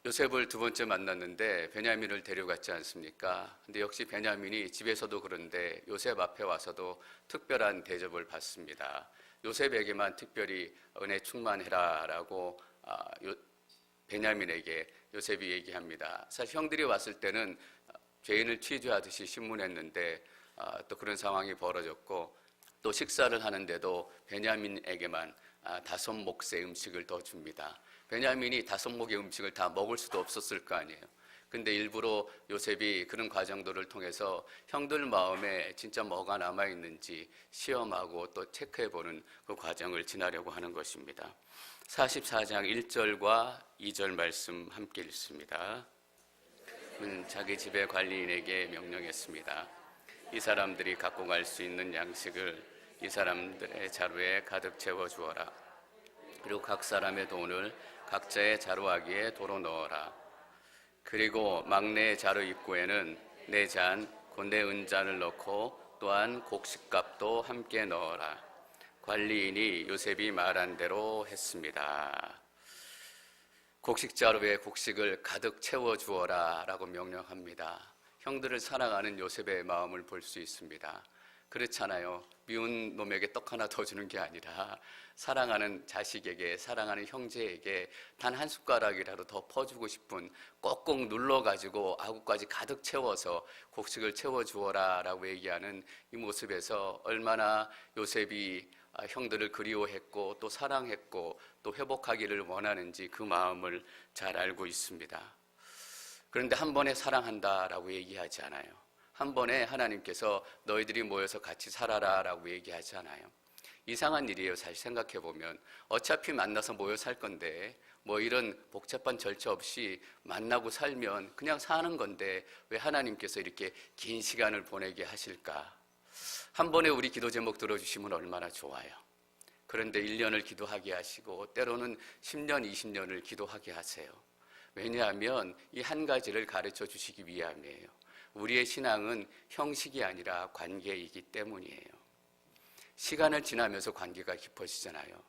요셉을 두 번째 만났는데 베냐민을 데려갔지 않습니까? 근데 역시 베냐민이 집에서도 그런데 요셉 앞에 와서도 특별한 대접을 받습니다. 요셉에게만 특별히 은혜 충만해라라고 베냐민에게 요셉이 얘기합니다. 사실 형들이 왔을 때는 죄인을 취조하듯이 신문했는데 또 그런 상황이 벌어졌고, 또 식사를 하는데도 베냐민에게만 5몫의 음식을 더 줍니다. 베냐민이 5몫의 음식을 다 먹을 수도 없었을 거 아니에요. 근데 일부러 요셉이 그런 과정들을 통해서 형들 마음에 진짜 뭐가 남아있는지 시험하고 또 체크해보는 그 과정을 지나려고 하는 것입니다. 44장 1절과 2절 말씀 함께 읽습니다. 자기 집의 관리인에게 명령했습니다. 이 사람들이 갖고 갈 수 있는 양식을 이 사람들의 자루에 가득 채워 주어라. 그리고 각 사람의 돈을 각자의 자루아기에 도로 넣어라. 그리고 막내의 자루 입구에는 내 잔, 곧 내 은잔을 넣고 또한 곡식값도 함께 넣어라. 관리인이 요셉이 말한 대로 했습니다. 곡식자루에 곡식을 가득 채워 주어라 라고 명령합니다. 형들을 사랑하는 요셉의 마음을 볼 수 있습니다. 그렇잖아요. 미운 놈에게 떡 하나 더 주는 게 아니라 사랑하는 자식에게, 사랑하는 형제에게 단 한 숟가락이라도 더 퍼주고 싶은, 꼭꼭 눌러가지고 아구까지 가득 채워서 곡식을 채워주어라 라고 얘기하는 이 모습에서 얼마나 요셉이 형들을 그리워했고 또 사랑했고 또 회복하기를 원하는지 그 마음을 잘 알고 있습니다. 그런데 한 번에 사랑한다라고 얘기하지 않아요. 한 번에 하나님께서 너희들이 모여서 같이 살아라 라고 얘기하지 않아요. 이상한 일이에요. 사실 생각해보면 어차피 만나서 모여 살 건데 뭐 이런 복잡한 절차 없이 만나고 살면 그냥 사는 건데 왜 하나님께서 이렇게 긴 시간을 보내게 하실까? 한 번에 우리 기도 제목 들어주시면 얼마나 좋아요. 그런데 1년을 기도하게 하시고 때로는 10년, 20년을 기도하게 하세요. 왜냐하면 이 한 가지를 가르쳐 주시기 위함이에요. 우리의 신앙은 형식이 아니라 관계이기 때문이에요. 시간을 지나면서 관계가 깊어지잖아요.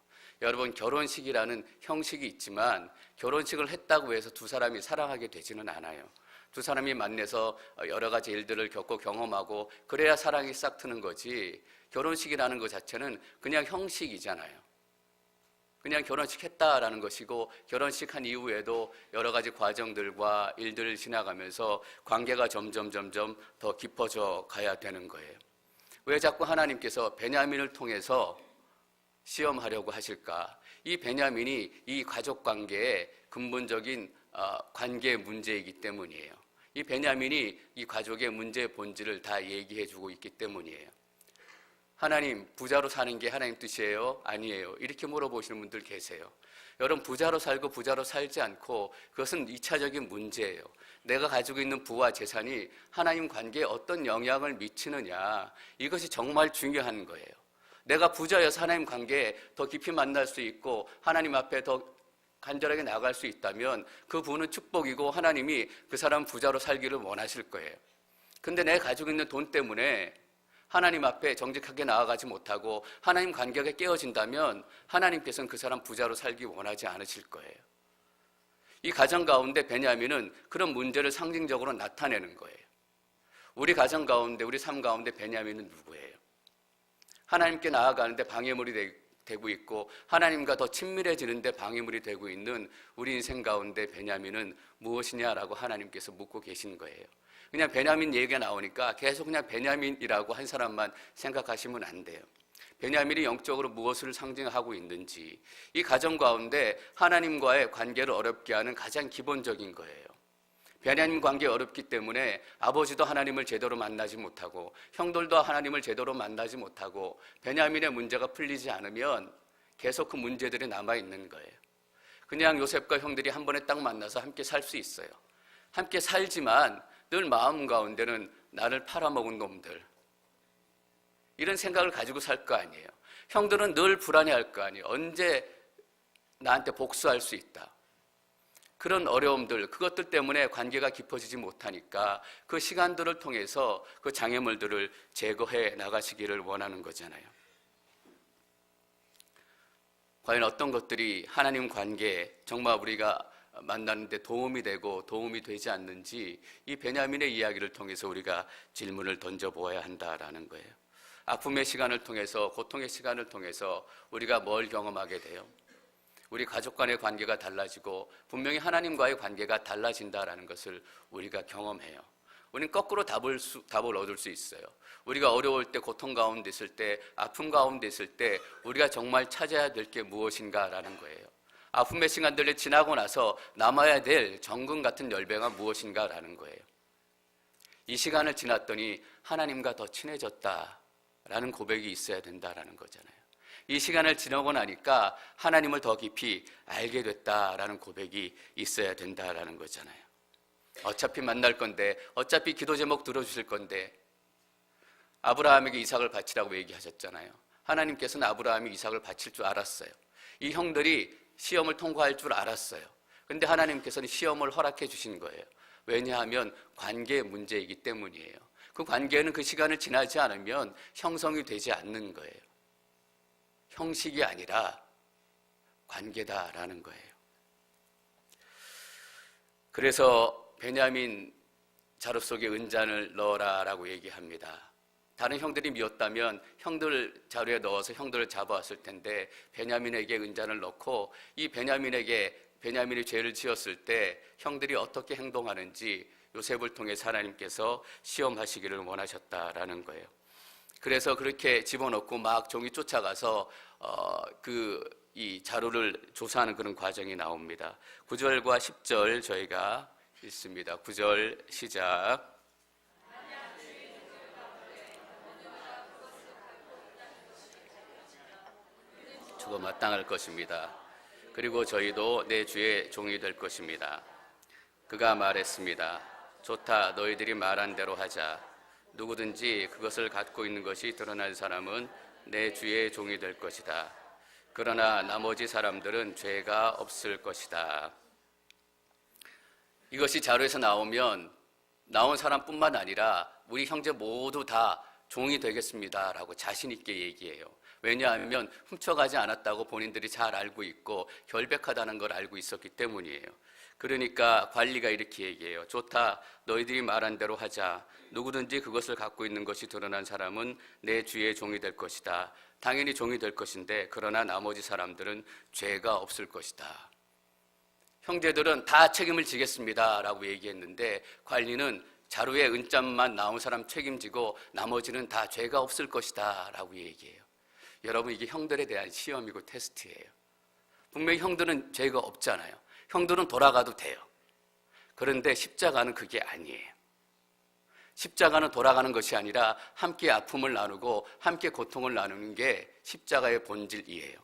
여러분, 결혼식이라는 형식이 있지만 결혼식을 했다고 해서 두 사람이 사랑하게 되지는 않아요. 두 사람이 만나서 여러 가지 일들을 겪고 경험하고 그래야 사랑이 싹 트는 거지, 결혼식이라는 것 자체는 그냥 형식이잖아요. 그냥 결혼식 했다라는 것이고, 결혼식 한 이후에도 여러 가지 과정들과 일들을 지나가면서 관계가 점점 더 깊어져 가야 되는 거예요. 왜 자꾸 하나님께서 베냐민을 통해서 시험하려고 하실까? 이 베냐민이 이 가족 관계의 근본적인 관계의 문제이기 때문이에요. 이 베냐민이 이 가족의 문제의 본질을 다 얘기해주고 있기 때문이에요. 하나님, 부자로 사는 게 하나님 뜻이에요? 아니에요? 이렇게 물어보시는 분들 계세요. 여러분, 부자로 살고 부자로 살지 않고 그것은 2차적인 문제예요. 내가 가지고 있는 부와 재산이 하나님 관계에 어떤 영향을 미치느냐, 이것이 정말 중요한 거예요. 내가 부자여서 하나님 관계에 더 깊이 만날 수 있고 하나님 앞에 더 간절하게 나아갈 수 있다면 그 부는 축복이고 하나님이 그 사람 부자로 살기를 원하실 거예요. 근데 내가 가지고 있는 돈 때문에 하나님 앞에 정직하게 나아가지 못하고 하나님 관계가 깨어진다면 하나님께서는 그 사람 부자로 살기 원하지 않으실 거예요. 이 가정 가운데 베냐민은 그런 문제를 상징적으로 나타내는 거예요. 우리 가정 가운데, 우리 삶 가운데 베냐민은 누구예요? 하나님께 나아가는데 방해물이 되고 있고 하나님과 더 친밀해지는데 방해물이 되고 있는 우리 인생 가운데 베냐민은 무엇이냐라고 하나님께서 묻고 계신 거예요. 그냥 베냐민 얘기가 나오니까 계속 그냥 베냐민이라고 한 사람만 생각하시면 안 돼요. 베냐민이 영적으로 무엇을 상징하고 있는지, 이 가정 가운데 하나님과의 관계를 어렵게 하는 가장 기본적인 거예요. 베냐민 관계 어렵기 때문에 아버지도 하나님을 제대로 만나지 못하고 형들도 하나님을 제대로 만나지 못하고 베냐민의 문제가 풀리지 않으면 계속 그 문제들이 남아있는 거예요. 그냥 요셉과 형들이 한 번에 딱 만나서 함께 살 수 있어요. 함께 살지만 늘 마음 가운데는 나를 팔아먹은 놈들, 이런 생각을 가지고 살 거 아니에요. 형들은 늘 불안해할 거 아니에요. 언제 나한테 복수할 수 있다. 그런 어려움들, 그것들 때문에 관계가 깊어지지 못하니까 그 시간들을 통해서 그 장애물들을 제거해 나가시기를 원하는 거잖아요. 과연 어떤 것들이 하나님 관계에 정말 우리가 만나는데 도움이 되고 도움이 되지 않는지 이 베냐민의 이야기를 통해서 우리가 질문을 던져보아야 한다라는 거예요. 아픔의 시간을 통해서, 고통의 시간을 통해서 우리가 뭘 경험하게 돼요? 우리 가족 간의 관계가 달라지고 분명히 하나님과의 관계가 달라진다라는 것을 우리가 경험해요. 우리는 거꾸로 답을 얻을 수 있어요. 우리가 어려울 때, 고통 가운데 있을 때, 아픔 가운데 있을 때 우리가 정말 찾아야 될 게 무엇인가라는 거예요. 아픔의 시간들을 지나고 나서 남아야 될 정금 같은 열매가 무엇인가라는 거예요. 이 시간을 지났더니 하나님과 더 친해졌다라는 고백이 있어야 된다라는 거잖아요. 이 시간을 지나고 나니까 하나님을 더 깊이 알게 됐다라는 고백이 있어야 된다라는 거잖아요. 어차피 만날 건데, 어차피 기도 제목 들어주실 건데, 아브라함에게 이삭을 바치라고 얘기하셨잖아요. 하나님께서는 아브라함이 이삭을 바칠 줄 알았어요. 이 형들이 시험을 통과할 줄 알았어요. 그런데 하나님께서는 시험을 허락해 주신 거예요. 왜냐하면 관계의 문제이기 때문이에요. 그 관계는 그 시간을 지나지 않으면 형성이 되지 않는 거예요. 형식이 아니라 관계다라는 거예요. 그래서 베냐민 자루 속에 은잔을 넣어라라고 얘기합니다. 다른 형들이 미웠다면 형들 자루에 넣어서 형들을 잡아왔을 텐데 베냐민에게 은잔을 넣고 이 베냐민이 죄를 지었을 때 형들이 어떻게 행동하는지 요셉을 통해 하나님께서 시험하시기를 원하셨다라는 거예요. 그래서 그렇게 집어넣고 막 종이 쫓아가서 이 자루를 조사하는 그런 과정이 나옵니다. 9절과 10절 저희가 읽습니다. 9절 시작. 주가 마땅할 것입니다. 그리고 저희도 내 주의 종이 될 것입니다. 그가 말했습니다. 좋다, 너희들이 말한 대로 하자. 누구든지 그것을 갖고 있는 것이 드러난 사람은 내 주의 종이 될 것이다. 그러나 나머지 사람들은 죄가 없을 것이다. 이것이 자료에서 나오면 나온 사람뿐만 아니라 우리 형제 모두 다 종이 되겠습니다 라고 자신 있게 얘기해요. 왜냐하면 훔쳐가지 않았다고 본인들이 잘 알고 있고 결백하다는 걸 알고 있었기 때문이에요. 그러니까 관리가 이렇게 얘기해요. 좋다, 너희들이 말한 대로 하자. 누구든지 그것을 갖고 있는 것이 드러난 사람은 내 주의 종이 될 것이다. 당연히 종이 될 것인데 그러나 나머지 사람들은 죄가 없을 것이다. 형제들은 다 책임을 지겠습니다 라고 얘기했는데 관리는 자루에 은잔만 나온 사람 책임지고 나머지는 다 죄가 없을 것이다 라고 얘기해요. 여러분, 이게 형들에 대한 시험이고 테스트예요. 분명히 형들은 죄가 없잖아요. 형들은 돌아가도 돼요. 그런데 십자가는 그게 아니에요. 십자가는 돌아가는 것이 아니라 함께 아픔을 나누고 함께 고통을 나누는 게 십자가의 본질이에요.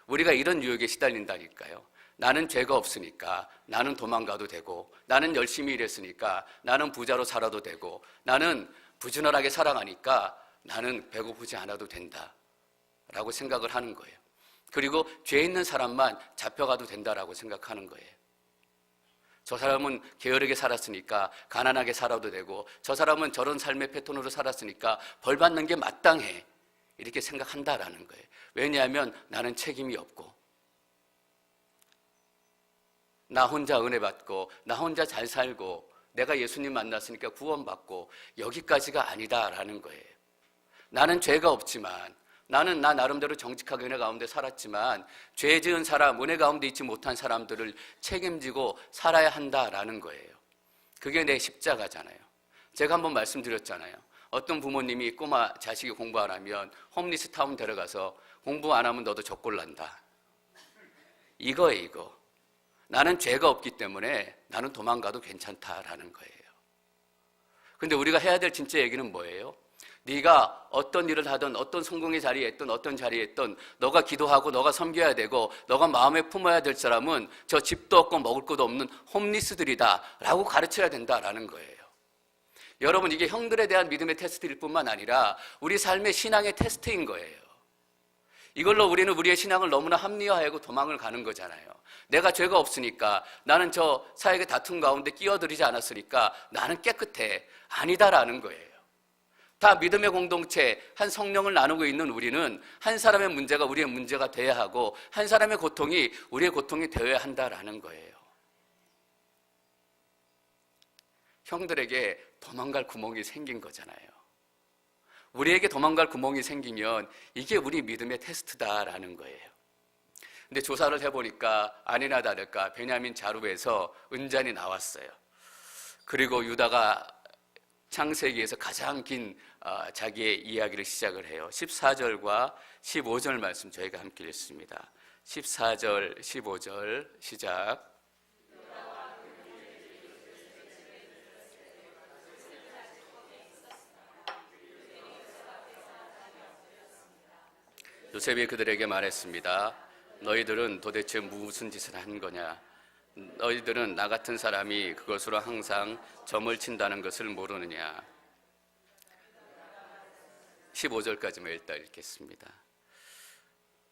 우리가 이런 유혹에 시달린다니까요. 나는 죄가 없으니까 나는 도망가도 되고, 나는 열심히 일했으니까 나는 부자로 살아도 되고, 나는 부지런하게 살아가니까 나는 배고프지 않아도 된다 라고 생각을 하는 거예요. 그리고 죄 있는 사람만 잡혀가도 된다라고 생각하는 거예요. 저 사람은 게으르게 살았으니까 가난하게 살아도 되고, 저 사람은 저런 삶의 패턴으로 살았으니까 벌 받는 게 마땅해, 이렇게 생각한다라는 거예요. 왜냐하면 나는 책임이 없고, 나 혼자 은혜 받고, 나 혼자 잘 살고, 내가 예수님 만났으니까 구원받고, 여기까지가 아니다라는 거예요. 나는 죄가 없지만, 나는 나 나름대로 정직하게 은혜 가운데 살았지만 죄 지은 사람, 은혜 가운데 있지 못한 사람들을 책임지고 살아야 한다라는 거예요. 그게 내 십자가잖아요. 제가 한번 말씀드렸잖아요. 어떤 부모님이 꼬마 자식이 공부 안 하면 홈리스 타운 데려가서 공부 안 하면 너도 적골난다. 이거예요, 이거. 나는 죄가 없기 때문에 나는 도망가도 괜찮다라는 거예요. 근데 우리가 해야 될 진짜 얘기는 뭐예요? 네가 어떤 일을 하든, 어떤 성공의 자리에 있든, 어떤 자리에 있든 너가 기도하고 너가 섬겨야 되고 너가 마음에 품어야 될 사람은 저 집도 없고 먹을 것도 없는 홈리스들이다 라고 가르쳐야 된다라는 거예요. 여러분, 이게 형들에 대한 믿음의 테스트일 뿐만 아니라 우리 삶의 신앙의 테스트인 거예요. 이걸로 우리는 우리의 신앙을 너무나 합리화하고 도망을 가는 거잖아요. 내가 죄가 없으니까, 나는 저 사역의 다툼 가운데 끼어들이지 않았으니까 나는 깨끗해. 아니다라는 거예요. 다 믿음의 공동체, 한 성령을 나누고 있는 우리는 한 사람의 문제가 우리의 문제가 되어야 하고 한 사람의 고통이 우리의 고통이 되어야 한다라는 거예요. 형들에게 도망갈 구멍이 생긴 거잖아요. 우리에게 도망갈 구멍이 생기면 이게 우리 믿음의 테스트다라는 거예요. 근데 조사를 해보니까 아니나 다를까 베냐민 자루에서 은잔이 나왔어요. 그리고 유다가 창세기에서 가장 긴 자기의 이야기를 시작을 해요. 14절과 15절 말씀 저희가 함께 읽습니다. 14절, 15절 시작. 요셉이 그들에게 말했습니다. 너희들은 도대체 무슨 짓을 한 거냐? 너희들은 나 같은 사람이 그것으로 항상 점을 친다는 것을 모르느냐? 15절까지만 일단 읽겠습니다.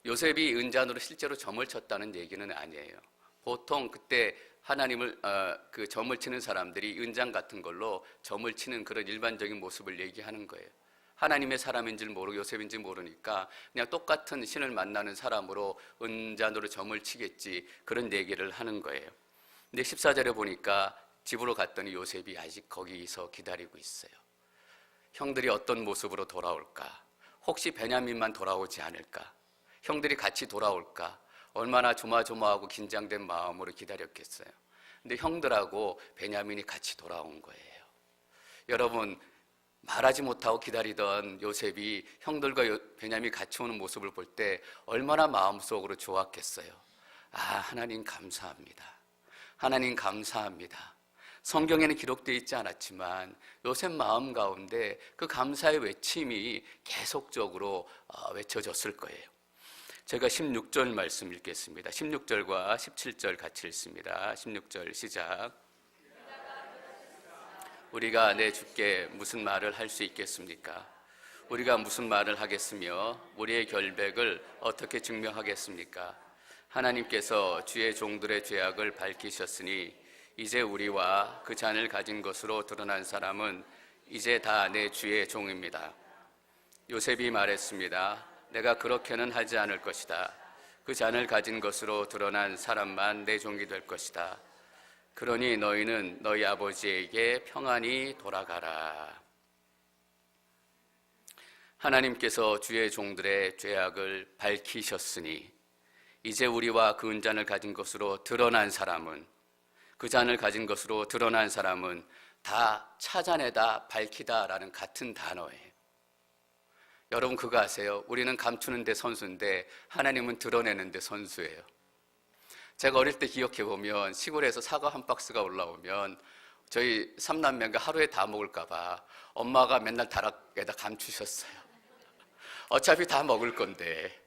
요셉이 은잔으로 실제로 점을 쳤다는 얘기는 아니에요. 보통 그때 하나님을 그 점을 치는 사람들이 은잔 같은 걸로 점을 치는 그런 일반적인 모습을 얘기하는 거예요. 하나님의 사람인지 모르고 요셉인지 모르니까 그냥 똑같은 신을 만나는 사람으로 은잔으로 점을 치겠지, 그런 얘기를 하는 거예요. 근데 14절에 보니까 집으로 갔더니 요셉이 아직 거기서 기다리고 있어요. 형들이 어떤 모습으로 돌아올까? 혹시 베냐민만 돌아오지 않을까? 형들이 같이 돌아올까? 얼마나 조마조마하고 긴장된 마음으로 기다렸겠어요. 근데 형들하고 베냐민이 같이 돌아온 거예요. 여러분, 말하지 못하고 기다리던 요셉이 형들과 베냐민이 같이 오는 모습을 볼 때 얼마나 마음속으로 좋았겠어요. 아, 하나님 감사합니다. 하나님 감사합니다. 성경에는 기록되어 있지 않았지만 요셉 마음 가운데 그 감사의 외침이 계속적으로 외쳐졌을 거예요. 제가 16절 말씀 읽겠습니다. 16절과 17절 같이 읽습니다. 16절 시작. 우리가 내 주께 무슨 말을 할 수 있겠습니까? 우리가 무슨 말을 하겠으며 우리의 결백을 어떻게 증명하겠습니까? 하나님께서 주의 종들의 죄악을 밝히셨으니 이제 우리와 그 잔을 가진 것으로 드러난 사람은 이제 다 내 주의 종입니다. 요셉이 말했습니다. 내가 그렇게는 하지 않을 것이다. 그 잔을 가진 것으로 드러난 사람만 내 종이 될 것이다. 그러니 너희는 너희 아버지에게 평안히 돌아가라. 하나님께서 주의 종들의 죄악을 밝히셨으니 이제 우리와 그 은잔을 가진 것으로 드러난 사람은, 그 잔을 가진 것으로 드러난 사람은 다 찾아내다, 밝히다라는 같은 단어예요. 여러분 그거 아세요? 우리는 감추는 데 선수인데 하나님은 드러내는 데 선수예요. 제가 어릴 때 기억해 보면 시골에서 사과 한 박스가 올라오면 저희 삼남매가 하루에 다 먹을까 봐 엄마가 맨날 다락에다 감추셨어요. 어차피 다 먹을 건데.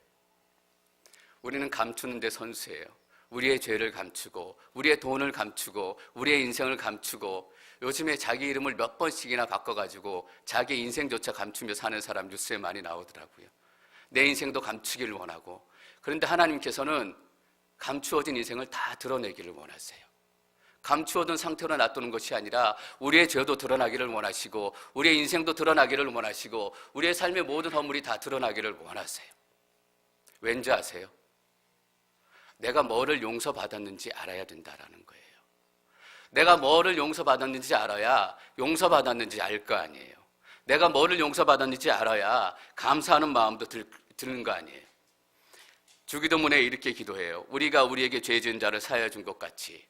우리는 감추는 데 선수예요. 우리의 죄를 감추고 우리의 돈을 감추고 우리의 인생을 감추고, 요즘에 자기 이름을 몇 번씩이나 바꿔가지고 자기 인생조차 감추며 사는 사람 뉴스에 많이 나오더라고요. 내 인생도 감추기를 원하고. 그런데 하나님께서는 감추어진 인생을 다 드러내기를 원하세요. 감추어둔 상태로 놔두는 것이 아니라 우리의 죄도 드러나기를 원하시고 우리의 인생도 드러나기를 원하시고 우리의 삶의 모든 허물이 다 드러나기를 원하세요. 왠지 아세요? 내가 뭐를 용서받았는지 알아야 된다라는 거예요. 내가 뭐를 용서받았는지 알아야 용서받았는지 알 거 아니에요. 내가 뭐를 용서받았는지 알아야 감사하는 마음도 드는 거 아니에요. 주기도문에 이렇게 기도해요. 우리가 우리에게 죄 지은 자를 사하여 준 것 같이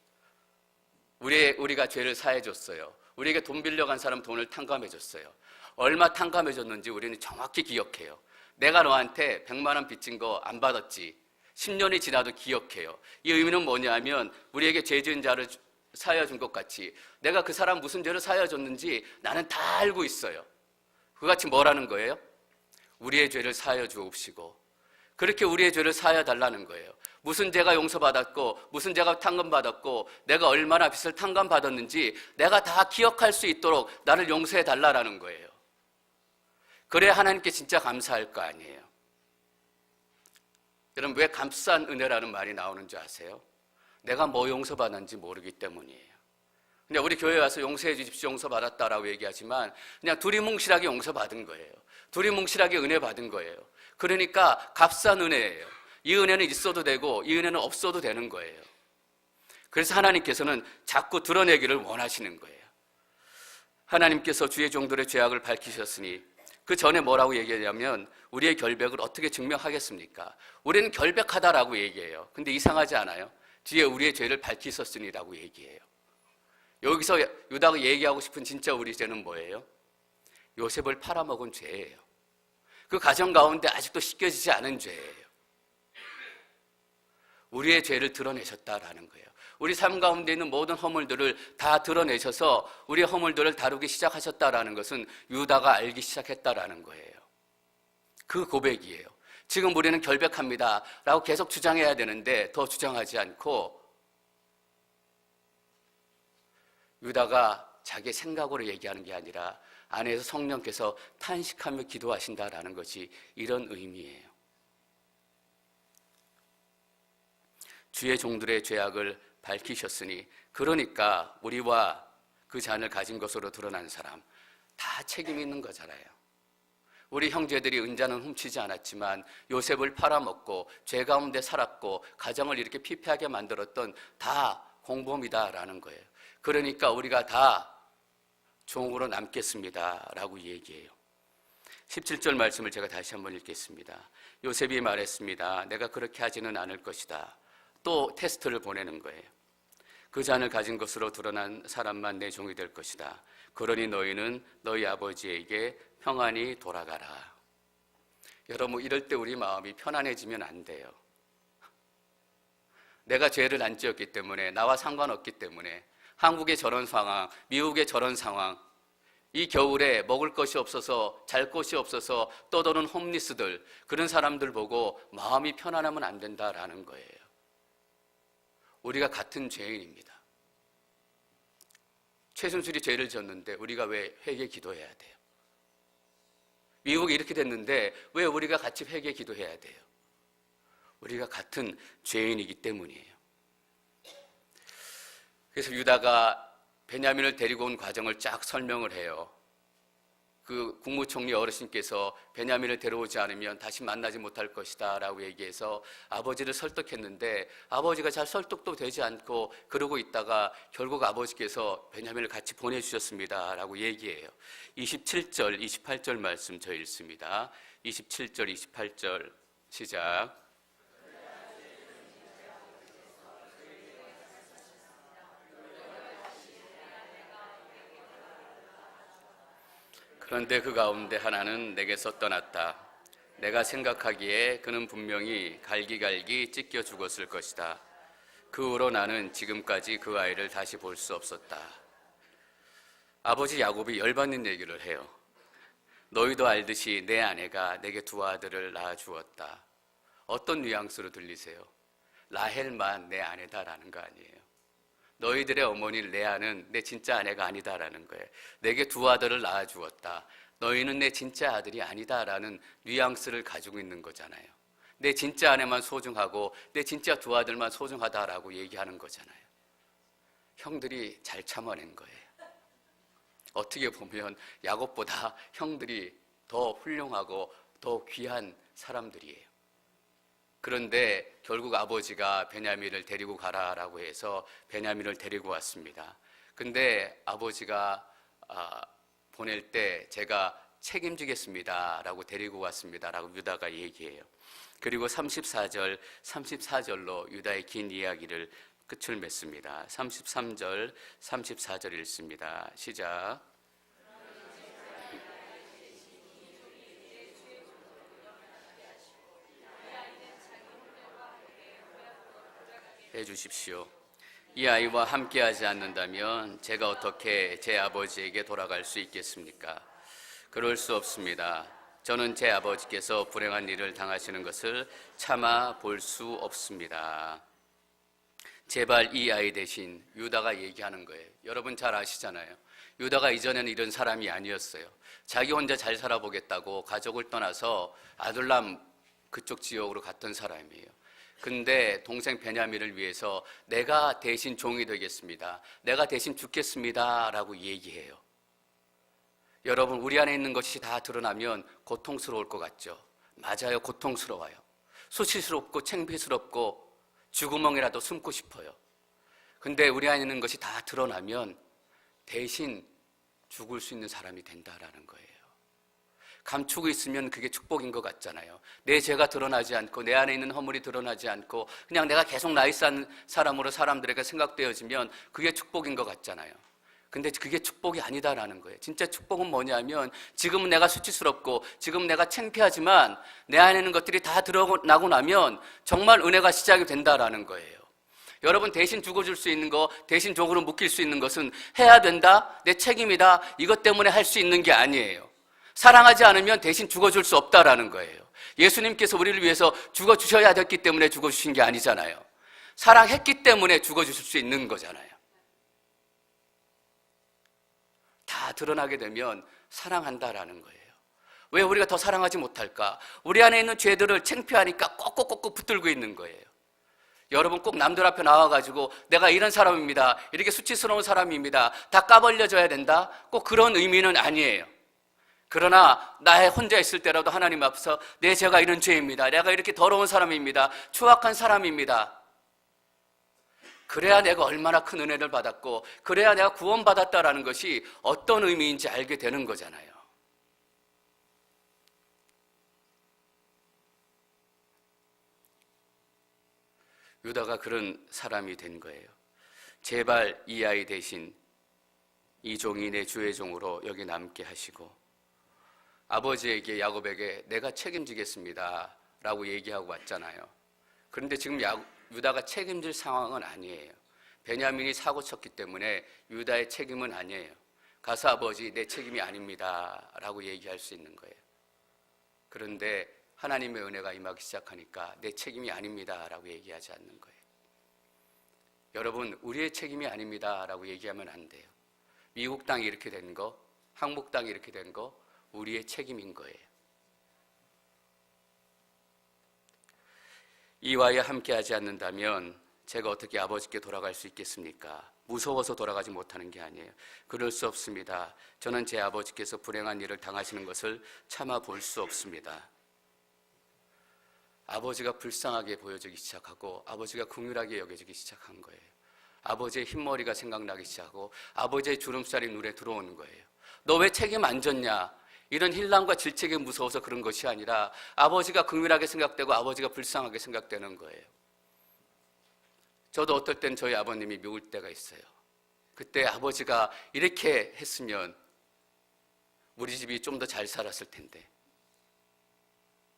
우리가 죄를 사해 줬어요. 우리에게 돈 빌려간 사람 돈을 탕감해 줬어요. 얼마 탕감해 줬는지 우리는 정확히 기억해요. 내가 너한테 100만 원 빚진 거 안 받았지. 10년이 지나도 기억해요. 이 의미는 뭐냐면 우리에게 죄 지은 자를 사하여 준 것 같이 내가 그 사람 무슨 죄를 사하여 줬는지 나는 다 알고 있어요. 그같이 뭐라는 거예요? 우리의 죄를 사하여 주옵시고, 그렇게 우리의 죄를 사하여 달라는 거예요. 무슨 죄가 용서받았고 무슨 죄가 탕감받았고 내가 얼마나 빚을 탕감받았는지 내가 다 기억할 수 있도록 나를 용서해 달라는 거예요. 그래야 하나님께 진짜 감사할 거 아니에요. 여러분, 왜 값싼 은혜라는 말이 나오는지 아세요? 내가 뭐 용서받았는지 모르기 때문이에요. 그냥 우리 교회 와서 용서해 주십시오, 용서받았다라고 얘기하지만 그냥 두리뭉실하게 용서받은 거예요. 두리뭉실하게 은혜 받은 거예요. 그러니까 값싼 은혜예요. 이 은혜는 있어도 되고 이 은혜는 없어도 되는 거예요. 그래서 하나님께서는 자꾸 드러내기를 원하시는 거예요. 하나님께서 주의 종들의 죄악을 밝히셨으니 그 전에 뭐라고 얘기하냐면 우리의 결백을 어떻게 증명하겠습니까? 우리는 결백하다라고 얘기해요. 근데 이상하지 않아요? 뒤에 우리의 죄를 밝히셨으니라고 얘기해요. 여기서 유다가 얘기하고 싶은 진짜 우리 죄는 뭐예요? 요셉을 팔아먹은 죄예요. 그 가정 가운데 아직도 씻겨지지 않은 죄예요. 우리의 죄를 드러내셨다라는 거예요. 우리 삶 가운데 있는 모든 허물들을 다 드러내셔서 우리의 허물들을 다루기 시작하셨다라는 것은 유다가 알기 시작했다라는 거예요. 그 고백이에요. 지금 우리는 결백합니다 라고 계속 주장해야 되는데 더 주장하지 않고 유다가 자기 생각으로 얘기하는 게 아니라 안에서 성령께서 탄식하며 기도하신다라는 것이 이런 의미예요. 주의 종들의 죄악을 밝히셨으니 그러니까 우리와 그 잔을 가진 것으로 드러난 사람 다 책임 있는 거잖아요. 우리 형제들이 은자는 훔치지 않았지만 요셉을 팔아먹고 죄 가운데 살았고 가정을 이렇게 피폐하게 만들었던 다 공범이다라는 거예요. 그러니까 우리가 다 종으로 남겠습니다 라고 얘기해요. 17절 말씀을 제가 다시 한번 읽겠습니다. 요셉이 말했습니다. 내가 그렇게 하지는 않을 것이다. 또 테스트를 보내는 거예요. 그 잔을 가진 것으로 드러난 사람만 내 종이 될 것이다. 그러니 너희는 너희 아버지에게 평안히 돌아가라. 여러분, 이럴 때 우리 마음이 편안해지면 안 돼요. 내가 죄를 안 지었기 때문에, 나와 상관없기 때문에, 한국의 저런 상황, 미국의 저런 상황, 이 겨울에 먹을 것이 없어서, 잘 곳이 없어서 떠도는 홈리스들, 그런 사람들 보고 마음이 편안하면 안 된다라는 거예요. 우리가 같은 죄인입니다. 최순실이 죄를 지었는데 우리가 왜 회개 기도해야 돼요? 미국이 이렇게 됐는데 왜 우리가 같이 회개 기도해야 돼요? 우리가 같은 죄인이기 때문이에요. 그래서 유다가 베냐민을 데리고 온 과정을 쫙 설명을 해요. 그 국무총리 어르신께서 베냐민을 데려오지 않으면 다시 만나지 못할 것이다 라고 얘기해서 아버지를 설득했는데 아버지가 잘 설득도 되지 않고 그러고 있다가 결국 아버지께서 베냐민을 같이 보내주셨습니다 라고 얘기해요. 27절, 28절 말씀 저 읽습니다. 27절, 28절 시작. 그런데 그 가운데 하나는 내게서 떠났다. 내가 생각하기에 그는 분명히 갈기갈기 찢겨 죽었을 것이다. 그 후로 나는 지금까지 그 아이를 다시 볼 수 없었다. 아버지 야곱이 열받는 얘기를 해요. 너희도 알듯이 내 아내가 내게 두 아들을 낳아주었다. 어떤 뉘앙스로 들리세요? 라헬만 내 아내다라는 거 아니에요. 너희들의 어머니 레아는 내 진짜 아내가 아니다라는 거예요. 내게 두 아들을 낳아주었다. 너희는 내 진짜 아들이 아니다라는 뉘앙스를 가지고 있는 거잖아요. 내 진짜 아내만 소중하고 내 진짜 두 아들만 소중하다라고 얘기하는 거잖아요. 형들이 잘 참아낸 거예요. 어떻게 보면 야곱보다 형들이 더 훌륭하고 더 귀한 사람들이에요. 그런데 결국 아버지가 베냐민을 데리고 가라라고 해서 베냐민을 데리고 왔습니다. 근데 아버지가 보낼 때 제가 책임지겠습니다라고 데리고 왔습니다라고 유다가 얘기해요. 그리고 34절로 유다의 긴 이야기를 끝을 맺습니다. 33절, 34절 읽습니다. 시작. 해 주십시오. 이 아이와 함께하지 않는다면 제가 어떻게 제 아버지에게 돌아갈 수 있겠습니까? 그럴 수 없습니다. 저는 제 아버지께서 불행한 일을 당하시는 것을 참아 볼 수 없습니다. 제발 이 아이 대신 유다가 얘기하는 거예요. 여러분 잘 아시잖아요. 유다가 이전에는 이런 사람이 아니었어요. 자기 혼자 잘 살아보겠다고 가족을 떠나서 아둘람 그쪽 지역으로 갔던 사람이에요. 근데 동생 베냐민을 위해서 내가 대신 종이 되겠습니다. 내가 대신 죽겠습니다 라고 얘기해요. 여러분, 우리 안에 있는 것이 다 드러나면 고통스러울 것 같죠? 맞아요. 고통스러워요. 수치스럽고 창피스럽고 쥐구멍이라도 숨고 싶어요. 근데 우리 안에 있는 것이 다 드러나면 대신 죽을 수 있는 사람이 된다라는 거예요. 감추고 있으면 그게 축복인 것 같잖아요. 내 죄가 드러나지 않고 내 안에 있는 허물이 드러나지 않고 그냥 내가 계속 나이스한 사람으로 사람들에게 생각되어지면 그게 축복인 것 같잖아요. 근데 그게 축복이 아니다라는 거예요. 진짜 축복은 뭐냐면 지금은 내가 수치스럽고 지금 내가 창피하지만 내 안에 있는 것들이 다 드러나고 나면 정말 은혜가 시작이 된다라는 거예요. 여러분, 대신 죽어줄 수 있는 거, 대신 종으로 묶일 수 있는 것은 해야 된다, 내 책임이다, 이것 때문에 할 수 있는 게 아니에요. 사랑하지 않으면 대신 죽어줄 수 없다라는 거예요. 예수님께서 우리를 위해서 죽어주셔야 됐기 때문에 죽어주신 게 아니잖아요. 사랑했기 때문에 죽어주실 수 있는 거잖아요. 다 드러나게 되면 사랑한다라는 거예요. 왜 우리가 더 사랑하지 못할까? 우리 안에 있는 죄들을 창피하니까 꼭꼭꼭꼭 붙들고 있는 거예요. 여러분, 꼭 남들 앞에 나와가지고 내가 이런 사람입니다, 이렇게 수치스러운 사람입니다, 다 까발려져야 된다? 꼭 그런 의미는 아니에요. 그러나 나의 혼자 있을 때라도 하나님 앞에서 내 죄가 이런 죄입니다, 내가 이렇게 더러운 사람입니다, 추악한 사람입니다, 그래야 내가 얼마나 큰 은혜를 받았고 그래야 내가 구원받았다라는 것이 어떤 의미인지 알게 되는 거잖아요. 유다가 그런 사람이 된 거예요. 제발 이 아이 대신 이 종이 내 주의 종으로 여기 남게 하시고, 아버지에게, 야곱에게 내가 책임지겠습니다 라고 얘기하고 왔잖아요. 그런데 지금 유다가 책임질 상황은 아니에요. 베냐민이 사고 쳤기 때문에 유다의 책임은 아니에요. 가서 아버지, 내 책임이 아닙니다 라고 얘기할 수 있는 거예요. 그런데 하나님의 은혜가 임하기 시작하니까 내 책임이 아닙니다 라고 얘기하지 않는 거예요. 여러분, 우리의 책임이 아닙니다 라고 얘기하면 안 돼요. 미국 땅이 이렇게 된 거, 한국 땅이 이렇게 된 거 우리의 책임인 거예요. 이와에 함께하지 않는다면 제가 어떻게 아버지께 돌아갈 수 있겠습니까? 무서워서 돌아가지 못하는 게 아니에요. 그럴 수 없습니다. 저는 제 아버지께서 불행한 일을 당하시는 것을 참아 볼 수 없습니다. 아버지가 불쌍하게 보여지기 시작하고 아버지가 긍휼하게 여겨지기 시작한 거예요. 아버지의 흰머리가 생각나기 시작하고 아버지의 주름살이 눈에 들어오는 거예요. 너 왜 책임 안 졌냐? 이런 힐난과 질책이 무서워서 그런 것이 아니라 아버지가 긍휼하게 생각되고 아버지가 불쌍하게 생각되는 거예요. 저도 어떨 땐 저희 아버님이 미울 때가 있어요. 그때 아버지가 이렇게 했으면 우리 집이 좀 더 잘 살았을 텐데,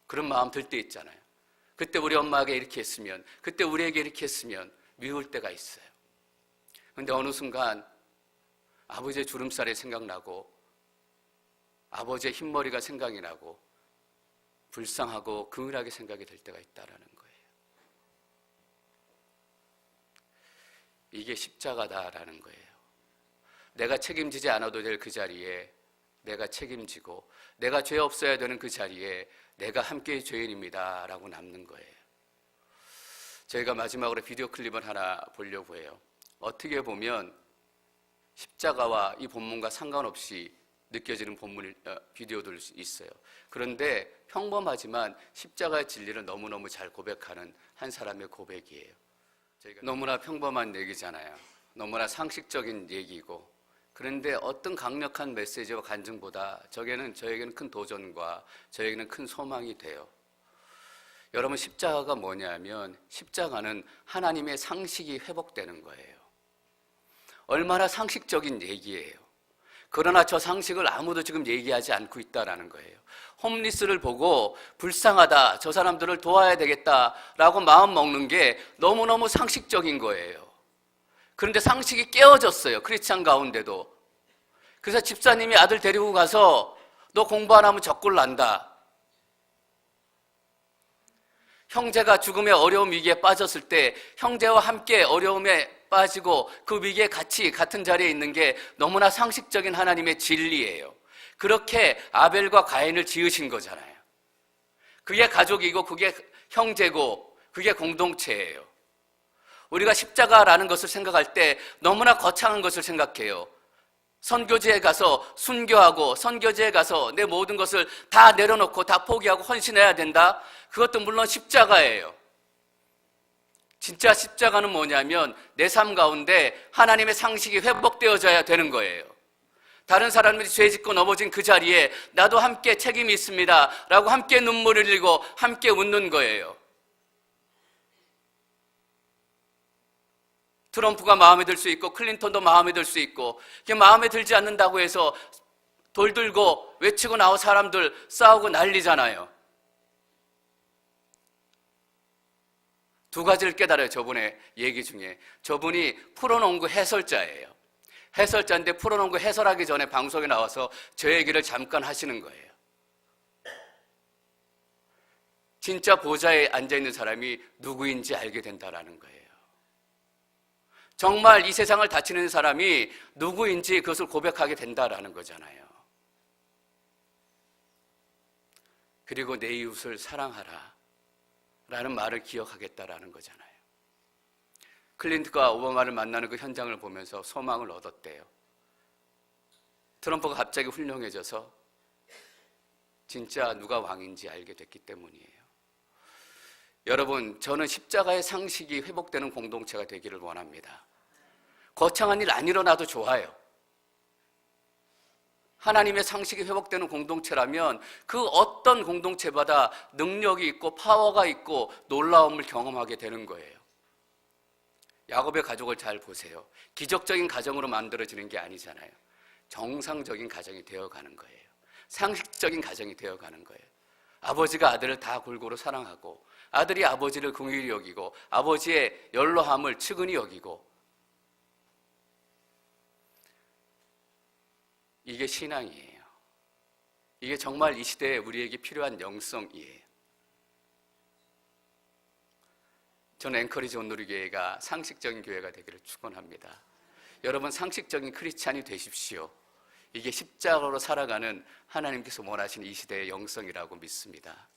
그런 마음 들 때 있잖아요. 그때 우리 엄마에게 이렇게 했으면, 그때 우리에게 이렇게 했으면 미울 때가 있어요. 그런데 어느 순간 아버지의 주름살이 생각나고 아버지의 흰머리가 생각이 나고 불쌍하고 긍휼하게 생각이 될 때가 있다라는 거예요. 이게 십자가다라는 거예요. 내가 책임지지 않아도 될 그 자리에 내가 책임지고, 내가 죄 없어야 되는 그 자리에 내가 함께 죄인입니다 라고 남는 거예요. 저희가 마지막으로 비디오 클립을 하나 보려고 해요. 어떻게 보면 십자가와 이 본문과 상관없이 느껴지는 비디오들 있어요. 그런데 평범하지만 십자가의 진리를 너무너무 잘 고백하는 한 사람의 고백이에요. 저희가 너무나 평범한 얘기잖아요. 너무나 상식적인 얘기고, 그런데 어떤 강력한 메시지와 간증보다 저에게는 큰 도전과 저에게는 큰 소망이 돼요. 여러분, 십자가가 뭐냐면 십자가는 하나님의 상식이 회복되는 거예요. 얼마나 상식적인 얘기예요. 그러나 저 상식을 아무도 지금 얘기하지 않고 있다라는 거예요. 홈리스를 보고 불쌍하다, 저 사람들을 도와야 되겠다라고 마음 먹는 게 너무너무 상식적인 거예요. 그런데 상식이 깨어졌어요, 크리스찬 가운데도. 그래서 집사님이 아들 데리고 가서 너 공부 안 하면 적골 난다. 형제가 죽음의 어려움 위기에 빠졌을 때 형제와 함께 어려움에 빠지고 그 위기에 같은 자리에 있는 게 너무나 상식적인 하나님의 진리예요. 그렇게 아벨과 가인을 지으신 거잖아요. 그게 가족이고 그게 형제고 그게 공동체예요. 우리가 십자가라는 것을 생각할 때 너무나 거창한 것을 생각해요. 선교지에 가서 순교하고 선교지에 가서 내 모든 것을 다 내려놓고 다 포기하고 헌신해야 된다. 그것도 물론 십자가예요. 진짜 십자가는 뭐냐면 내 삶 가운데 하나님의 상식이 회복되어져야 되는 거예요. 다른 사람들이 죄 짓고 넘어진 그 자리에 나도 함께 책임이 있습니다 라고 함께 눈물을 흘리고 함께 웃는 거예요. 트럼프가 마음에 들 수 있고 클린턴도 마음에 들 수 있고, 마음에 들지 않는다고 해서 돌 들고 외치고 나온 사람들 싸우고 난리잖아요. 두 가지를 깨달아요. 저분의 얘기 중에. 저분이 프로농구 해설자예요. 해설자인데 프로농구 해설하기 전에 방송에 나와서 저 얘기를 잠깐 하시는 거예요. 진짜 보좌에 앉아있는 사람이 누구인지 알게 된다라는 거예요. 정말 이 세상을 다치는 사람이 누구인지 그것을 고백하게 된다라는 거잖아요. 그리고 내 이웃을 사랑하라 라는 말을 기억하겠다라는 거잖아요. 클린턴과 오바마를 만나는 그 현장을 보면서 소망을 얻었대요. 트럼프가 갑자기 훌륭해져서 진짜 누가 왕인지 알게 됐기 때문이에요. 여러분, 저는 십자가의 상식이 회복되는 공동체가 되기를 원합니다. 거창한 일 안 일어나도 좋아요. 하나님의 상식이 회복되는 공동체라면 그 어떤 공동체마다 능력이 있고 파워가 있고 놀라움을 경험하게 되는 거예요. 야곱의 가족을 잘 보세요. 기적적인 가정으로 만들어지는 게 아니잖아요. 정상적인 가정이 되어가는 거예요. 상식적인 가정이 되어가는 거예요. 아버지가 아들을 다 골고루 사랑하고, 아들이 아버지를 긍휼히 여기고, 아버지의 연로함을 측은히 여기고, 이게 신앙이에요. 이게 정말 이 시대에 우리에게 필요한 영성이에요. 저는 앵커리지 온누리교회가 상식적인 교회가 되기를 축원합니다. 여러분, 상식적인 크리스찬이 되십시오. 이게 십자가로 살아가는 하나님께서 원하시는 이 시대의 영성이라고 믿습니다.